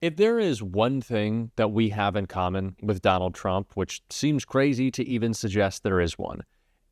If there is one thing that we have in common with Donald Trump, which seems crazy to even suggest there is one,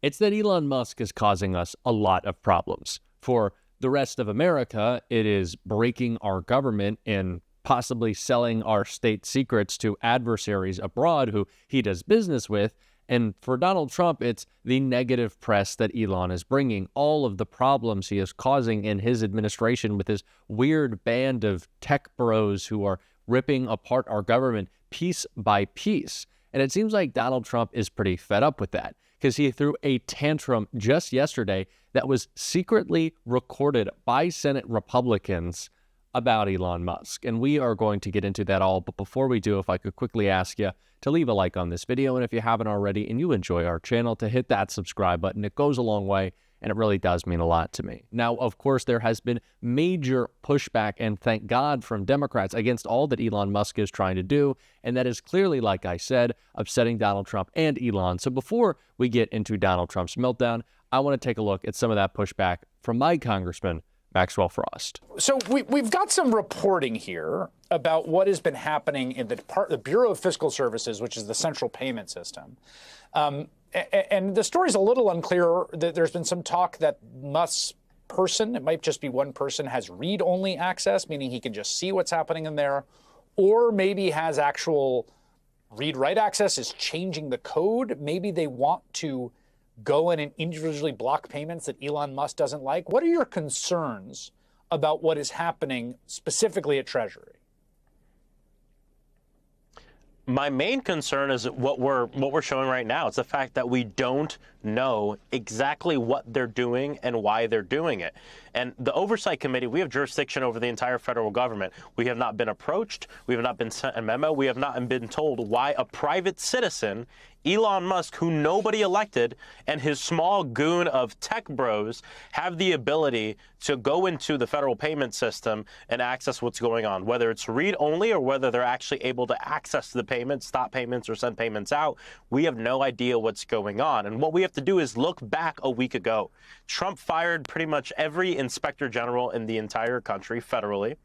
it's that Elon Musk is causing us a lot of problems. For the rest of America, it is breaking our government and possibly selling our state secrets to adversaries abroad who he does business with. And for Donald Trump, it's the negative press that Elon is bringing, all of the problems he is causing in his administration with his weird band of tech bros who are ripping apart our government piece by piece. And it seems like Donald Trump is pretty fed up with that because he threw a tantrum just yesterday that was secretly recorded by Senate Republicans about Elon Musk. And we are going to get into that all. But before we do, if I could quickly ask you to leave a like on this video. And if you haven't already and you enjoy our channel, to hit that subscribe button. It goes a long way and it really does mean a lot to me. Now, of course, there has been major pushback, and thank God, from Democrats against all that Elon Musk is trying to do. And that is clearly, like I said, upsetting Donald Trump and Elon. So before we get into Donald Trump's meltdown, I want to take a look at some of that pushback from my congressman, Maxwell Frost. So we've got some reporting here about what has been happening in the Bureau of Fiscal Services, which is the central payment system. And the story's a little unclear. There's been some talk that Musk's person, it might just be one person, has read-only access, meaning he can just see what's happening in there, or maybe has actual read-write access, is changing the code. Maybe they want to go in and individually block payments that Elon Musk doesn't like. What are your concerns about what is happening specifically at Treasury? My main concern is what we're showing right now. It's the fact that we don't know exactly what they're doing and why they're doing it. And the Oversight Committee, we have jurisdiction over the entire federal government. We have not been approached. We have not been sent a memo. We have not been told why a private citizen, Elon Musk, who nobody elected, and his small goon of tech bros have the ability to go into the federal payment system and access what's going on, whether it's read-only or whether they're actually able to access the payments, stop payments, or send payments out. We have no idea what's going on. And what we have to do is look back a week ago. Trump fired pretty much every inspector general in the entire country federally.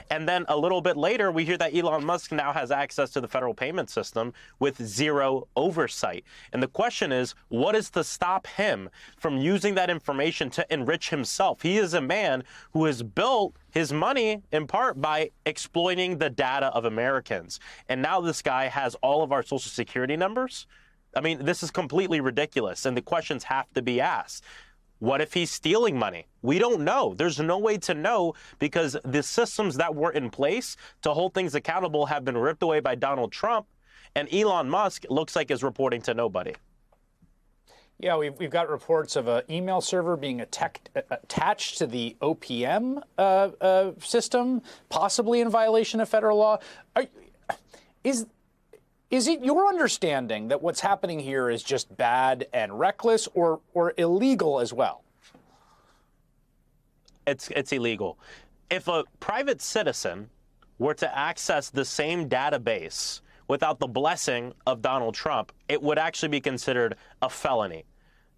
And then a little bit later, we hear that Elon Musk now has access to the federal payment system with zero oversight. And the question is, what is to stop him from using that information to enrich himself? He is a man who has built his money in part by exploiting the data of Americans. And now this guy has all of our Social Security numbers. I mean, this is completely ridiculous. And the questions have to be asked. What if he's stealing money? We don't know. There's no way to know because the systems that were in place to hold things accountable have been ripped away by Donald Trump, and Elon Musk looks like is reporting to nobody. Yeah, we've got reports of an email server being attached to the OPM system, possibly in violation of federal law. Is it your understanding that what's happening here is just bad and reckless, or illegal as well? It's illegal. If a private citizen were to access the same database without the blessing of Donald Trump, it would actually be considered a felony.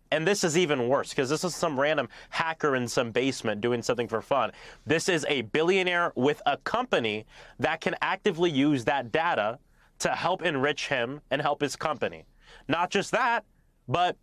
And this is even worse because this is some random hacker in some basement doing something for fun. This is a billionaire with a company that can actively use that data to help enrich him and help his company. Not just that, but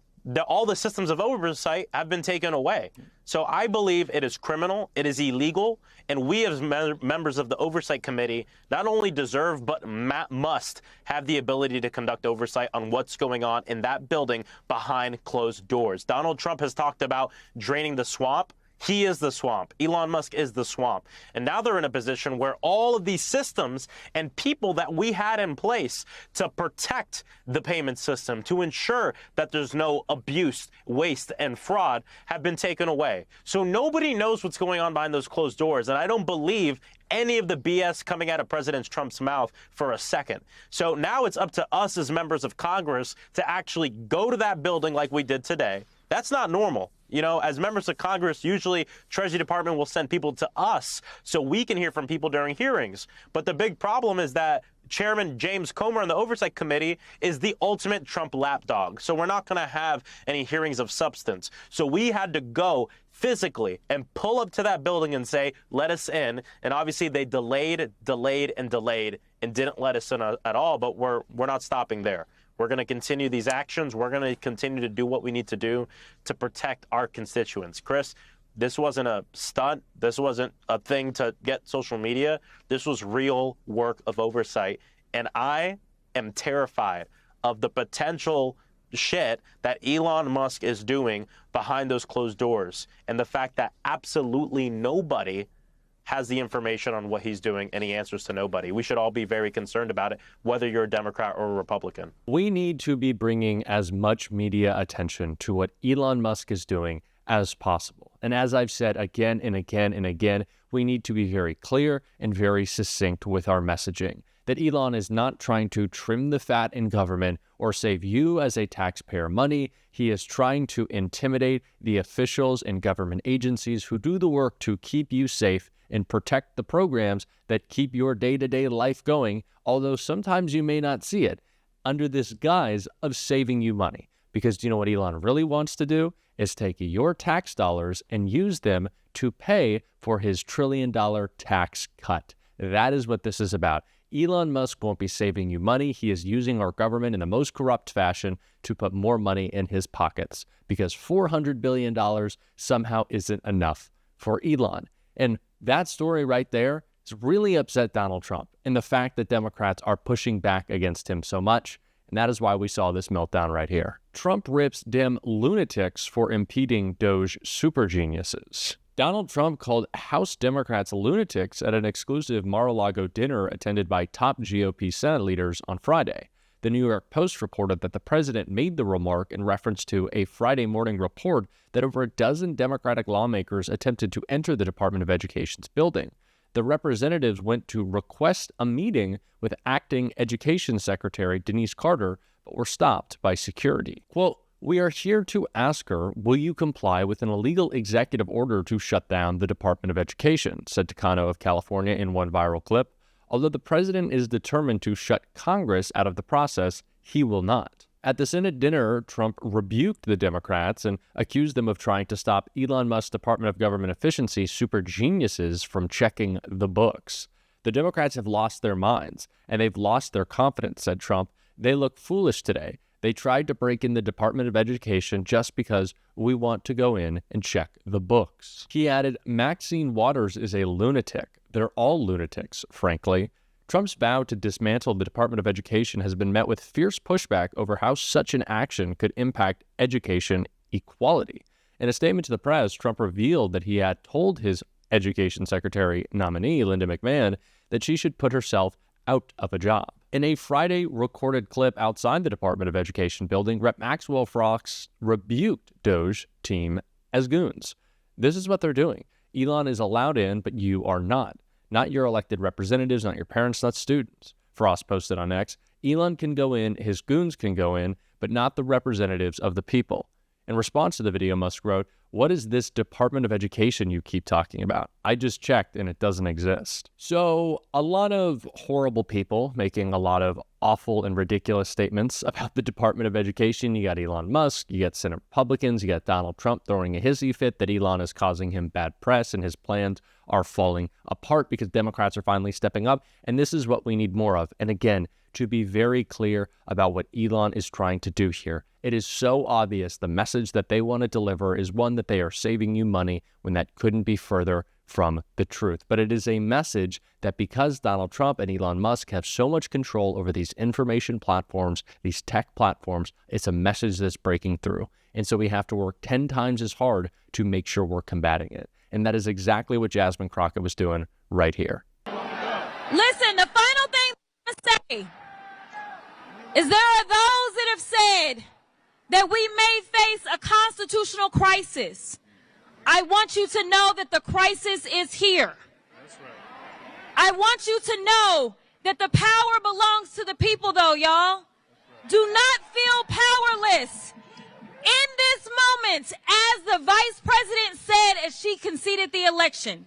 all the systems of oversight have been taken away. So I believe it is criminal, it is illegal, and we as members of the Oversight Committee not only deserve but must have the ability to conduct oversight on what's going on in that building behind closed doors. Donald Trump has talked about draining the swamp. He is the swamp. Elon Musk is the swamp. And now they're in a position where all of these systems and people that we had in place to protect the payment system, to ensure that there's no abuse, waste, and fraud have been taken away. So nobody knows what's going on behind those closed doors. And I don't believe any of the BS coming out of President Trump's mouth for a second. So now it's up to us as members of Congress to actually go to that building like we did today, That's not normal. You know, as members of Congress, usually Treasury Department will send people to us so we can hear from people during hearings. But the big problem is that Chairman James Comer on the Oversight Committee is the ultimate Trump lapdog. So we're not going to have any hearings of substance. So we had to go physically and pull up to that building and say, let us in. And obviously they delayed and didn't let us in at all. But we're not stopping there. We're going to continue these actions. We're going to continue to do what we need to do to protect our constituents. Chris, this wasn't a stunt. This wasn't a thing to get social media. This was real work of oversight. And I am terrified of the potential shit that Elon Musk is doing behind those closed doors, and the fact that absolutely nobody has the information on what he's doing, and he answers to nobody. We should all be very concerned about it, whether you're a Democrat or a Republican. We need to be bringing as much media attention to what Elon Musk is doing as possible. And as I've said again and again and again, we need to be very clear and very succinct with our messaging. That Elon is not trying to trim the fat in government or save you as a taxpayer money. He is trying to intimidate the officials and government agencies who do the work to keep you safe and protect the programs that keep your day-to-day life going, although sometimes you may not see it, under this guise of saving you money. Because do you know what Elon really wants to do? Is take your tax dollars and use them to pay for his $1 trillion tax cut. That is what this is about. Elon Musk won't be saving you money. He is using our government in the most corrupt fashion to put more money in his pockets, because $400 billion somehow isn't enough for Elon. And that story right there has really upset Donald Trump, and the fact that Democrats are pushing back against him so much. And that is why we saw this meltdown right here. Trump rips Dem lunatics for impeding DOGE super geniuses. Donald Trump called House Democrats lunatics at an exclusive Mar-a-Lago dinner attended by top GOP Senate leaders on Friday. The New York Post reported that the president made the remark in reference to a Friday morning report that over a dozen Democratic lawmakers attempted to enter the Department of Education's building. The representatives went to request a meeting with acting Education Secretary Denise Carter, but were stopped by security. Quote, "We are here to ask her, will you comply with an illegal executive order to shut down the Department of Education," said Takano of California in one viral clip. Although the president is determined to shut Congress out of the process, he will not. At the Senate dinner, Trump rebuked the Democrats and accused them of trying to stop Elon Musk's Department of Government Efficiency super geniuses from checking the books. The Democrats have lost their minds, and they've lost their confidence, said Trump. They look foolish today. They tried to break in the Department of Education just because we want to go in and check the books. He added, Maxine Waters is a lunatic. They're all lunatics, frankly. Trump's vow to dismantle the Department of Education has been met with fierce pushback over how such an action could impact education equality. In a statement to the press, Trump revealed that he had told his Education Secretary nominee, Linda McMahon, that she should put herself out of a job. In a Friday recorded clip outside the Department of Education building, Rep. Maxwell Frost rebuked DOGE team as goons. This is what they're doing. Elon is allowed in, but you are not. Not your elected representatives, not your parents, not students. Frost posted on X, Elon can go in, his goons can go in, but not the representatives of the people. In response to the video, Musk wrote, what is this Department of Education you keep talking about? I just checked and it doesn't exist. So a lot of horrible people making a lot of awful and ridiculous statements about the Department of Education. You got Elon Musk, you got Senate Republicans, you got Donald Trump throwing a hissy fit that Elon is causing him bad press and his plans are falling apart because Democrats are finally stepping up. And this is what we need more of. And again, to be very clear about what Elon is trying to do here. It is so obvious the message that they want to deliver is one that they are saving you money when that couldn't be further from the truth. But it is a message that because Donald Trump and Elon Musk have so much control over these information platforms, these tech platforms, it's a message that's breaking through. And so we have to work 10 times as hard to make sure we're combating it. And that is exactly what Jasmine Crockett was doing right here. Listen, the final thing I'm going to say is there are those that have said that we may face a constitutional crisis. I want you to know that the crisis is here. That's right. I want you to know that the power belongs to the people, though, y'all. Right. Do not feel powerless. In this moment, as the vice president said as she conceded the election,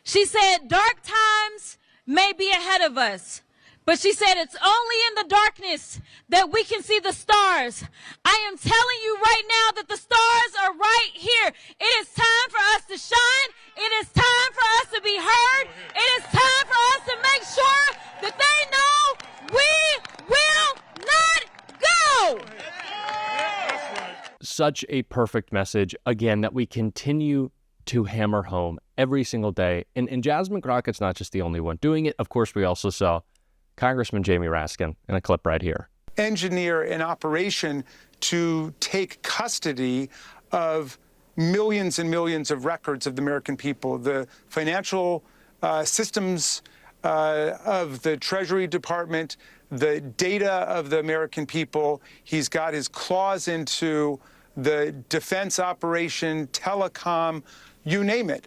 she said, dark times may be ahead of us, but she said it's only in the darkness that we can see the stars. I am telling you right now that the stars are right here. It is time for us to shine. It is time for us to be heard. It is time for us to make sure that they know we will not go. Such a perfect message, again, that we continue to hammer home every single day. And Jasmine Crockett's not just the only one doing it. Of course, we also saw Congressman Jamie Raskin in a clip right here. Engineer an operation to take custody of millions and millions of records of the American people, the financial systems of the Treasury Department, the data of the American people. He's got his claws into the defense operation, telecom, you name it.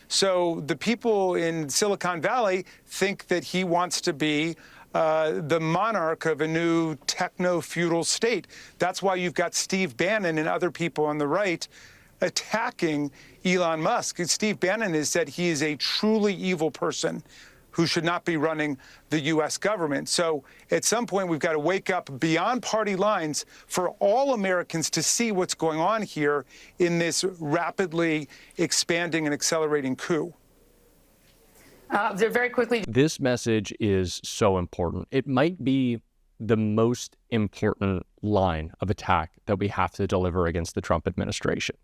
So the people in Silicon Valley think that he wants to be the monarch of a new techno-feudal state. That's why you've got Steve Bannon and other people on the right attacking Elon Musk. Steve Bannon has said he is a truly evil person who should not be running the U.S. government. So at some point, we've got to wake up beyond party lines for all Americans to see what's going on here in this rapidly expanding and accelerating coup. Very quickly. This message is so important. It might be the most important line of attack that we have to deliver against the Trump administration.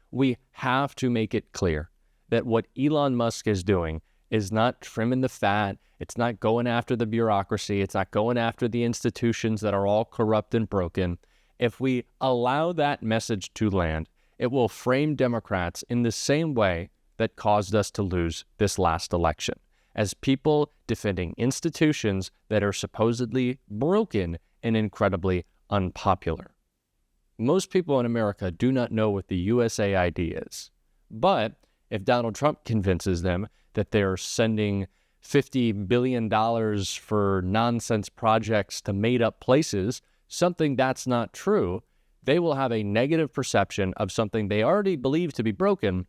We have to make it clear that what Elon Musk is doing is not trimming the fat. It's not going after the bureaucracy. It's not going after the institutions that are all corrupt and broken. If we allow that message to land, it will frame Democrats in the same way that caused us to lose this last election, as people defending institutions that are supposedly broken and incredibly unpopular. Most people in America do not know what the USAID is. But if Donald Trump convinces them that they're sending $50 billion for nonsense projects to made-up places, something that's not true, they will have a negative perception of something they already believe to be broken,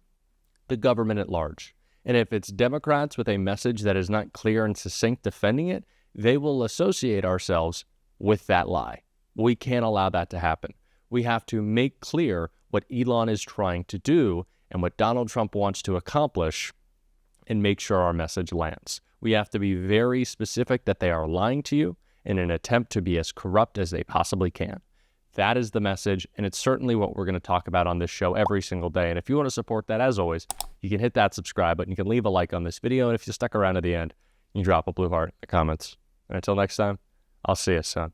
the government at large. And if it's Democrats with a message that is not clear and succinct defending it, they will associate ourselves with that lie. We can't allow that to happen. We have to make clear what Elon is trying to do and what Donald Trump wants to accomplish and make sure our message lands. We have to be very specific that they are lying to you in an attempt to be as corrupt as they possibly can. That is the message, and it's certainly what we're going to talk about on this show every single day. And if you want to support that, as always, you can hit that subscribe button. You can leave a like on this video, and if you stuck around to the end, you can drop a blue heart in the comments. And until next time, I'll see you soon.